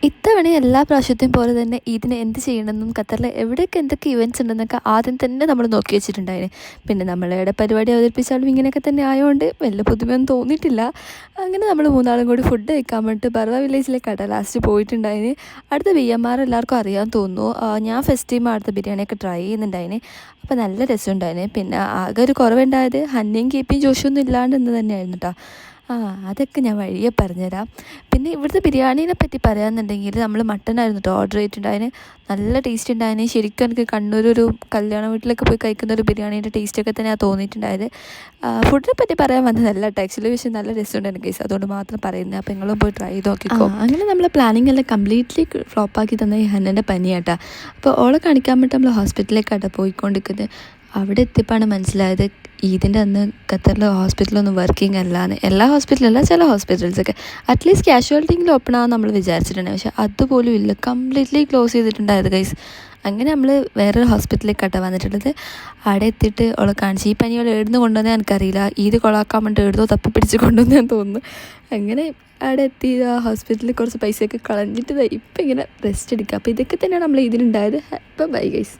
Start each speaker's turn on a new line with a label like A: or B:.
A: ഇത്തവണ എല്ലാ പ്രാവശ്യത്തെയും പോലെ തന്നെ ഇതിന് എന്ത് ചെയ്യണമെന്നും ഖത്തറിൽ എവിടെയൊക്കെ എന്തൊക്കെ ഇവൻറ്റ്സ് ഉണ്ടെന്നൊക്കെ ആദ്യം തന്നെ നമ്മൾ നോക്കി വെച്ചിട്ടുണ്ടായിരുന്നു. പിന്നെ നമ്മളിവിടെ പരിപാടി അവതരിപ്പിച്ചാലും ഇങ്ങനെയൊക്കെ തന്നെ ആയതുകൊണ്ട് വലിയ പുതുമയൊന്നും തോന്നിയിട്ടില്ല. അങ്ങനെ നമ്മൾ മൂന്നാളും കൂടി ഫുഡ് കഴിക്കാൻ വേണ്ടിയിട്ട് ബർവ വില്ലേജിലേക്കാണ് ലാസ്റ്റ് പോയിട്ടുണ്ടായിന്. അടുത്ത BMR എല്ലാവർക്കും അറിയാൻ തോന്നുന്നു. ഞാൻ ഫസ്റ്റ് ടൈം അടുത്ത ബിരിയാണിയൊക്കെ ട്രൈ ചെയ്യുന്നുണ്ടായിന്. അപ്പോൾ നല്ല രസമുണ്ടായിന്. പിന്നെ ആകെ ഒരു കുറവുണ്ടായത് ഹന്നയും കീപ്പിയും ജോഷൊന്നും ഇല്ലാണ്ട് എന്ന് തന്നെയായിരുന്നു കേട്ടോ. അതൊക്കെ ഞാൻ വഴിയെ പറഞ്ഞുതരാം. പിന്നെ ഇവിടുത്തെ ബിരിയാണീനെ പറ്റി പറയാമെന്നുണ്ടെങ്കിൽ നമ്മൾ മട്ടനായിരുന്നു കേട്ടോ ഓർഡർ ചെയ്തിട്ടുണ്ടായിന്. നല്ല ടേസ്റ്റ് ഉണ്ടായിന്. ശരിക്കും എനിക്ക് കണ്ണൂരൊരു കല്യാണ വീട്ടിലൊക്കെ പോയി കഴിക്കുന്ന ഒരു ബിരിയാണീൻ്റെ ടേസ്റ്റൊക്കെ തന്നെയാണ് തോന്നിയിട്ടുണ്ടായത്. ഫുഡിനെ പറ്റി പറയാൻ വന്നതല്ല കേട്ടോ ആക്ച്വലി, പക്ഷേ നല്ല രസമുണ്ടായിരുന്നു കേസ്, അതുകൊണ്ട് മാത്രം പറയുന്നത്. അപ്പോൾ നിങ്ങളും പോയി ട്രൈ ചെയ്ത് നോക്കിക്കോ. അങ്ങനെ നമ്മൾ പ്ലാനിങ് എല്ലാം കംപ്ലീറ്റ്ലി ഫ്ലോപ്പാക്കി തന്ന ഈ ഹന്നൻ്റെ പനിയാട്ടാ. അപ്പോൾ ഓളെ കാണിക്കാൻ വേണ്ടി നമ്മൾ ഹോസ്പിറ്റലിലേക്കാട്ടോ പോയിക്കൊണ്ടിരിക്കുന്നത്. അവിടെ എത്തിയപ്പോഴാണ് മനസ്സിലായത് ഇതിൻ്റെ അന്ന് ഖത്തറിലെ ഹോസ്പിറ്റലൊന്നും വർക്കിംഗ് അല്ലാന്ന്. എല്ലാ ഹോസ്പിറ്റലല്ല, ചില ഹോസ്പിറ്റൽസൊക്കെ അറ്റ്ലീസ്റ്റ് കാഷ്വാലിറ്റിയിൽ ഓപ്പൺ ആവാൻ നമ്മൾ വിചാരിച്ചിട്ടുണ്ട്. പക്ഷേ അതുപോലും ഇല്ല, കംപ്ലീറ്റ്ലി ക്ലോസ് ചെയ്തിട്ടുണ്ടായത് ഗൈസ്. അങ്ങനെ നമ്മൾ വേറൊരു ഹോസ്പിറ്റലിലേക്കാട്ടോ വന്നിട്ടുള്ളത്. അവിടെ എത്തിയിട്ട് അവളെ കാണിച്ച് ഈ പനി അവൾ എഴുതുന്നു കൊണ്ടുവന്നേ എനിക്കറിയില്ല, ഈദ് കൊളാക്കാൻ വേണ്ടി എഴുതോ തപ്പി പിടിച്ച് കൊണ്ടുവന്നേ തോന്നുന്നു. അങ്ങനെ അവിടെ എത്തി ആ ഹോസ്പിറ്റലിൽ കുറച്ച് പൈസയൊക്കെ കളഞ്ഞിട്ട് ഇപ്പം ഇങ്ങനെ റെസ്റ്റ് എടുക്കുക. അപ്പോൾ ഇതൊക്കെ തന്നെയാണ് നമ്മൾ ഇതിനുണ്ടായത്. ഇപ്പം ബൈ ഗൈസ്.